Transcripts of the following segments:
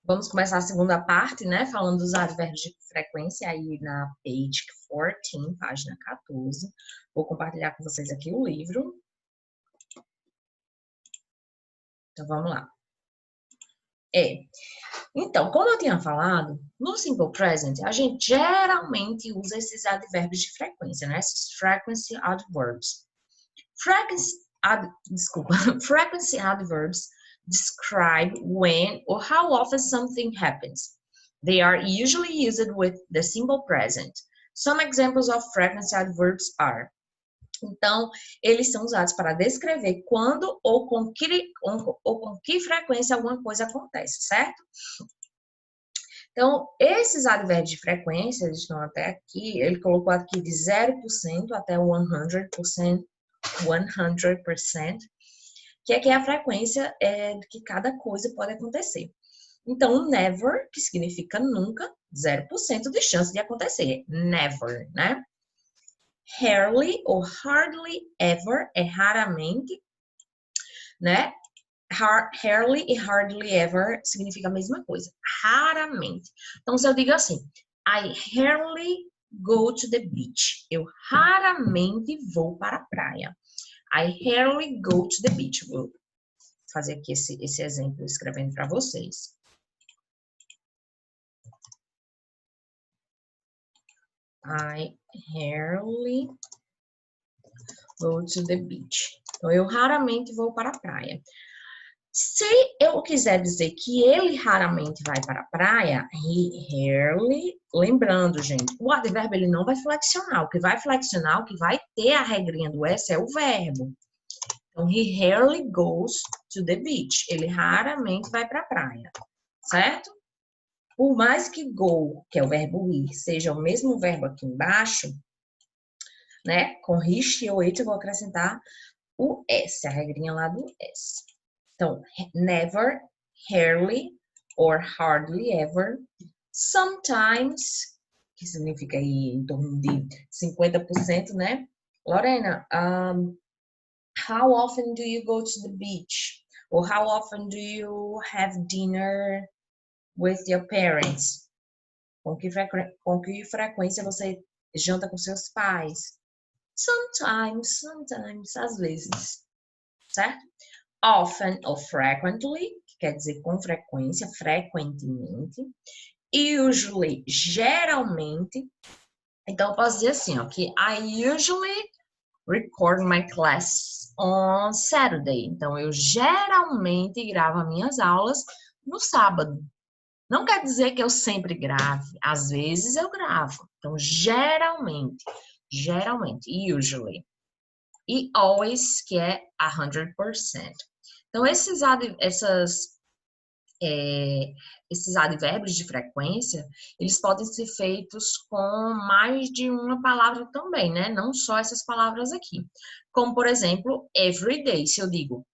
Vamos começar a segunda parte, né? Falando dos advérbios de frequência aí na page 14, página 14. Vou compartilhar com vocês aqui o livro. Então, vamos lá. Então, como eu tinha falado, no Simple Present, a gente geralmente usa esses advérbios de frequência, né? Esses frequency adverbs. Frequency adverbs describe when or how often something happens. They are usually used with the simple present. Some examples of frequency adverbs are. Então, eles são usados para descrever quando ou com que frequência alguma coisa acontece, certo? Então, esses advérbios de frequência, eles estão até aqui, ele colocou aqui de 0% até 100%, que é a frequência que cada coisa pode acontecer. Então, never, que significa nunca, 0% de chance de acontecer. Never, né? Rarely ou hardly ever é raramente, né? Rarely e hardly ever significa a mesma coisa. Raramente. Então, se eu digo assim, I rarely go to the beach. Eu raramente vou para a praia. I rarely go to the beach. Vou fazer aqui esse exemplo escrevendo para vocês. I rarely go to the beach. Então, eu raramente vou para a praia. Se eu quiser dizer que ele raramente vai para a praia, he rarely, lembrando, gente, o advérbio ele não vai flexionar. O que vai flexionar, o que vai ter a regrinha do S é o verbo. Então, he rarely goes to the beach. Ele raramente vai para a praia, certo? Por mais que go, que é o verbo ir, seja o mesmo verbo aqui embaixo, né? Com he ou it, eu vou acrescentar o S, a regrinha lá do S. Então, never, rarely, or hardly ever, sometimes, que significa aí em torno de 50%, né? Lorena, how often do you go to the beach? Or how often do you have dinner with your parents? Com que frequência você janta com seus pais? Sometimes, às vezes, certo? Often ou frequently, que quer dizer com frequência, frequentemente. Usually, geralmente. Então, eu posso dizer assim, ó, que I usually record my class on Saturday. Então, eu geralmente gravo minhas aulas no sábado. Não quer dizer que eu sempre grave. Às vezes eu gravo. Então, geralmente, usually. E always, que é 100%. Então, esses advérbios de frequência, eles podem ser feitos com mais de uma palavra também, né? Não só essas palavras aqui. Como, por exemplo, every day. Se eu digo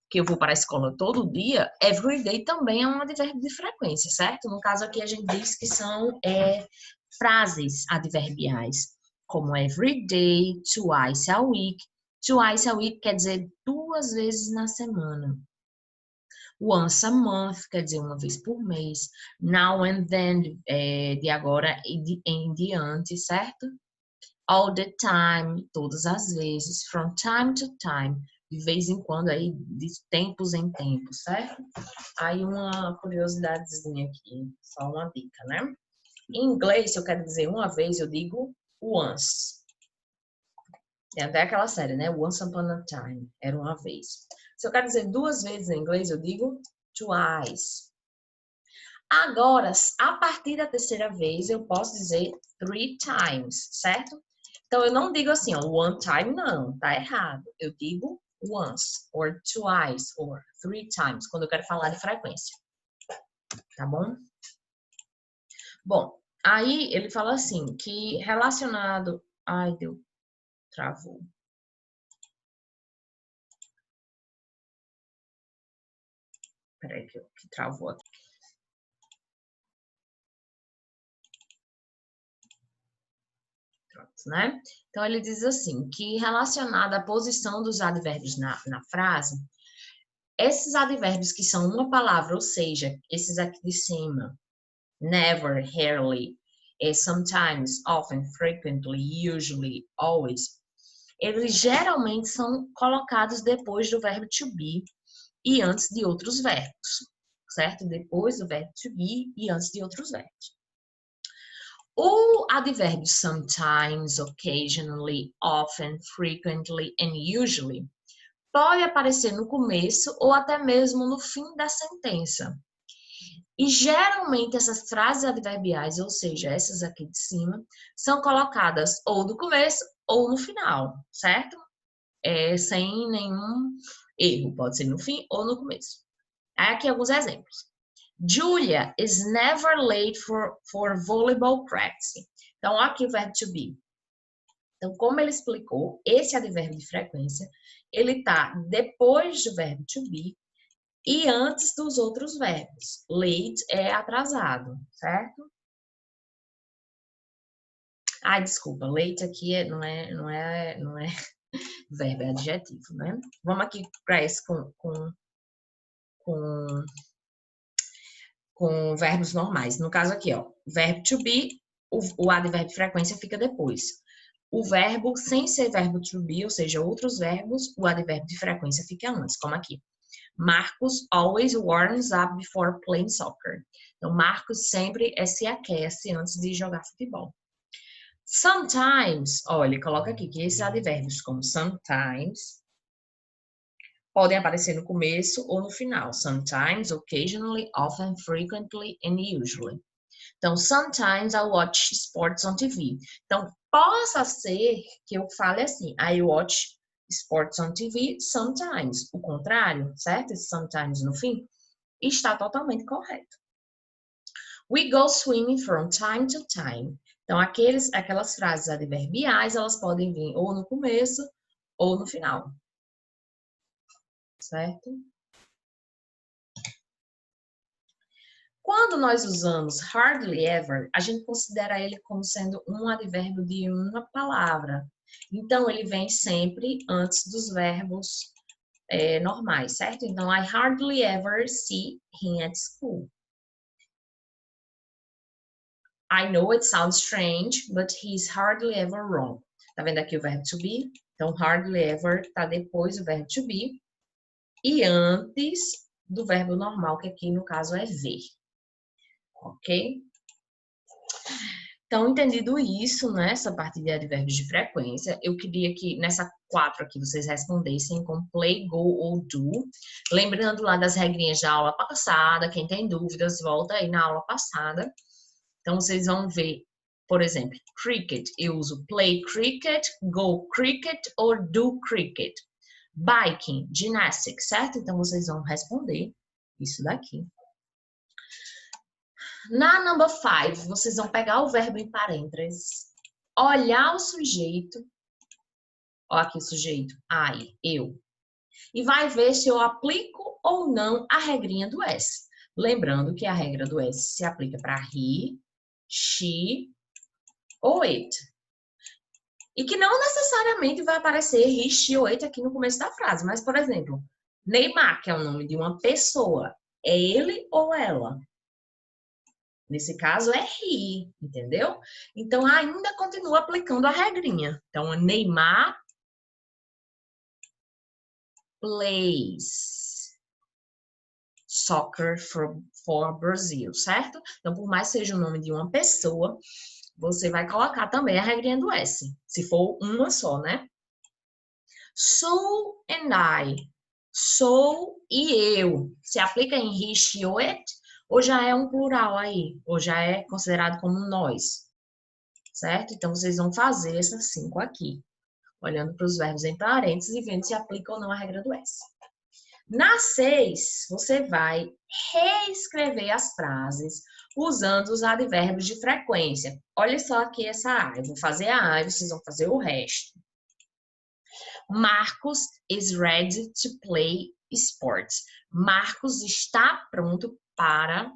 que eu vou para a escola todo dia, every day também é um advérbio de frequência, certo? No caso aqui, a gente diz que são frases adverbiais, como every day, twice a week. Twice a week quer dizer 2 vezes na semana. Once a month quer dizer uma vez por mês. Now and then, de agora em diante, certo? All the time, todas as vezes. From time to time, de vez em quando, aí, de tempos em tempos, certo? Aí uma curiosidadezinha aqui, só uma dica, né? Em inglês, se eu quero dizer uma vez, eu digo once. Tem até aquela série, né? Once Upon a Time, era uma vez. Se eu quero dizer 2 vezes em inglês, eu digo twice. Agora, a partir da 3ª vez, eu posso dizer 3 times, certo? Então, eu não digo assim, ó, one time, não, tá errado. Eu digo once, or twice, or 3 times, quando eu quero falar de frequência. Tá bom? Bom, aí ele fala assim, que relacionado... Ai, travou. Peraí, que travou aqui. Né? Então, ele diz assim, que relacionado à posição dos advérbios na frase, esses advérbios que são uma palavra, ou seja, esses aqui de cima, never, rarely, sometimes, often, frequently, usually, always, eles geralmente são colocados depois do verbo to be e antes de outros verbos, certo? Depois do verbo to be e antes de outros verbos. O advérbio sometimes, occasionally, often, frequently and usually pode aparecer no começo ou até mesmo no fim da sentença. E geralmente essas frases adverbiais, ou seja, essas aqui de cima, são colocadas ou no começo ou no final, certo? Sem nenhum erro, pode ser no fim ou no começo. Aí aqui alguns exemplos. Julia is never late for volleyball practice. Então, aqui o verbo to be. Então, como ele explicou, esse advérbio de frequência, ele está depois do verbo to be e antes dos outros verbos. Late é atrasado, certo? Ai, desculpa, late aqui não é verbo, é adjetivo, né? Vamos aqui para esse com verbos normais. No caso aqui, ó, verbo to be, o advérbio de frequência fica depois. O verbo sem ser verbo to be, ou seja, outros verbos, o advérbio de frequência fica antes, como aqui. Marcos always warms up before playing soccer. Então, Marcos sempre se aquece antes de jogar futebol. Sometimes, olha, ele coloca aqui que esses advérbios como sometimes podem aparecer no começo ou no final. Sometimes, occasionally, often, frequently and usually. Então, sometimes I watch sports on TV. Então, possa ser que eu fale assim, I watch sports on TV sometimes. O contrário, certo? Esse sometimes no fim está totalmente correto. We go swimming from time to time. Então, aquelas frases adverbiais, elas podem vir ou no começo ou no final. Certo? Quando nós usamos hardly ever, a gente considera ele como sendo um advérbio de uma palavra. Então, ele vem sempre antes dos verbos normais, certo? Então, I hardly ever see him at school. I know it sounds strange, but he's hardly ever wrong. Tá vendo aqui o verbo to be? Então, hardly ever tá depois do verbo to be e antes do verbo normal, que aqui no caso é ver. Ok? Então, entendido isso, né, essa parte de advérbios de frequência, eu queria que nessa 4 aqui vocês respondessem com play, go ou do. Lembrando lá das regrinhas da aula passada, quem tem dúvidas, volta aí na aula passada. Então, vocês vão ver, por exemplo, cricket, eu uso play cricket, go cricket ou do cricket. Biking, gymnastics, certo? Então, vocês vão responder isso daqui. Na number 5, vocês vão pegar o verbo em parênteses, olhar o sujeito, ó aqui o sujeito, I, eu, e vai ver se eu aplico ou não a regrinha do S. Lembrando que a regra do S se aplica para he, she ou it. E que não necessariamente vai aparecer he, she ou it aqui no começo da frase, mas, por exemplo, Neymar, que é o nome de uma pessoa, é ele ou ela? Nesse caso é he, entendeu? Então, ainda continua aplicando a regrinha. Então, Neymar plays soccer for Brazil, certo? Então, por mais que seja o nome de uma pessoa, você vai colocar também a regrinha do S, se for uma só, né? So and I. Sou e eu. Se aplica em he, she ou it? Ou já é um plural aí? Ou já é considerado como nós? Certo? Então, vocês vão fazer essas 5 aqui. Olhando para os verbos em parênteses e vendo se aplica ou não a regra do S. Na 6, você vai reescrever as frases usando os advérbios de frequência. Olha só aqui essa A. Eu vou fazer a A e vocês vão fazer o resto. Marcos is ready to play sports. Marcos está pronto para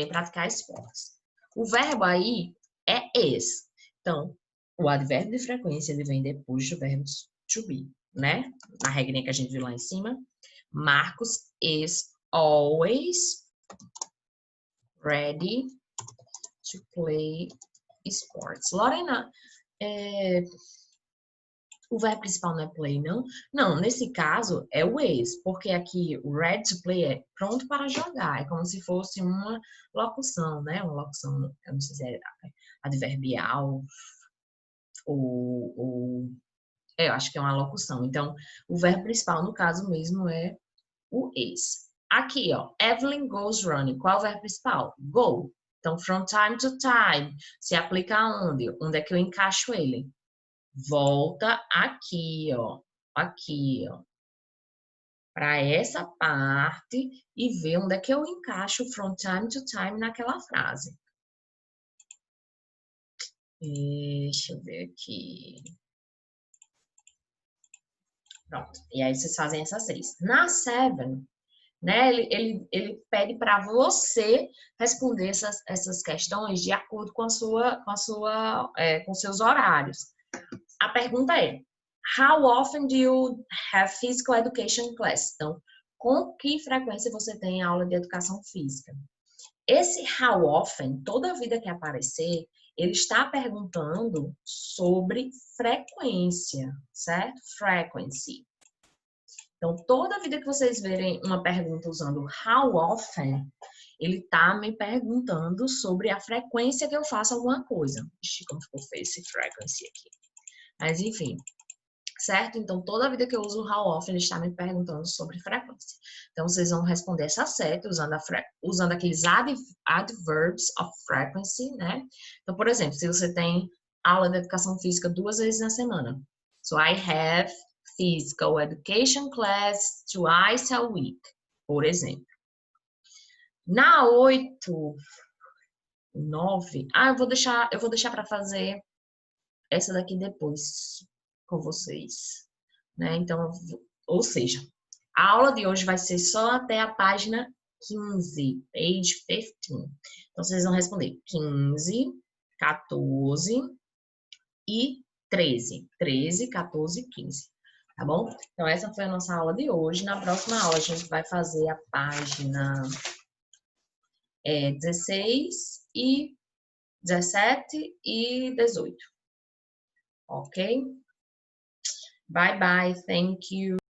praticar esportes. O verbo aí é is. Então, o advérbio de frequência ele vem depois do verbo to be, né? Na regrinha que a gente viu lá em cima. Marcos is always ready to play sports. Lorena, o verbo principal não é play, não? Não, nesse caso é o is, porque aqui o ready to play é pronto para jogar. É como se fosse uma locução, né? Uma locução, eu não sei se é adverbial ou eu acho que é uma locução. Então, o verbo principal, no caso mesmo, é o is. Aqui, ó, Evelyn goes running. Qual é o verbo principal? Go. Então, from time to time, se aplica aonde? Onde é que eu encaixo ele? Volta aqui, ó. Aqui, ó. Para essa parte e ver onde é que eu encaixo from time to time naquela frase. Deixa eu ver aqui. Pronto. E aí vocês fazem essas 6. Na 7, né, ele pede para você responder essas questões de acordo com com seus horários. A pergunta é: How often do you have physical education class? Então, com que frequência você tem aula de educação física? Esse how often, toda vida que aparecer, ele está perguntando sobre frequência, certo? Frequency. Então, toda vida que vocês verem uma pergunta usando how often, ele está me perguntando sobre a frequência que eu faço alguma coisa. Ixi, como ficou feio esse frequency aqui. Mas, enfim, certo? Então, toda vida que eu uso how often, ele está me perguntando sobre frequência. Então, vocês vão responder essa sete usando aqueles adverbs of frequency, né? Então, por exemplo, se você tem aula de educação física 2 vezes na semana. So, I have physical education class twice a week, por exemplo. Na 8, 9, eu vou deixar para fazer essa daqui depois com vocês, né? Então, ou seja, a aula de hoje vai ser só até a página 15, page 15. Então, vocês vão responder 15, 14 e 13. 13, 14 e 15. Tá bom? Então, essa foi a nossa aula de hoje. Na próxima aula, a gente vai fazer a página 16 e 17 e 18. Ok? Bye, bye. Thank you.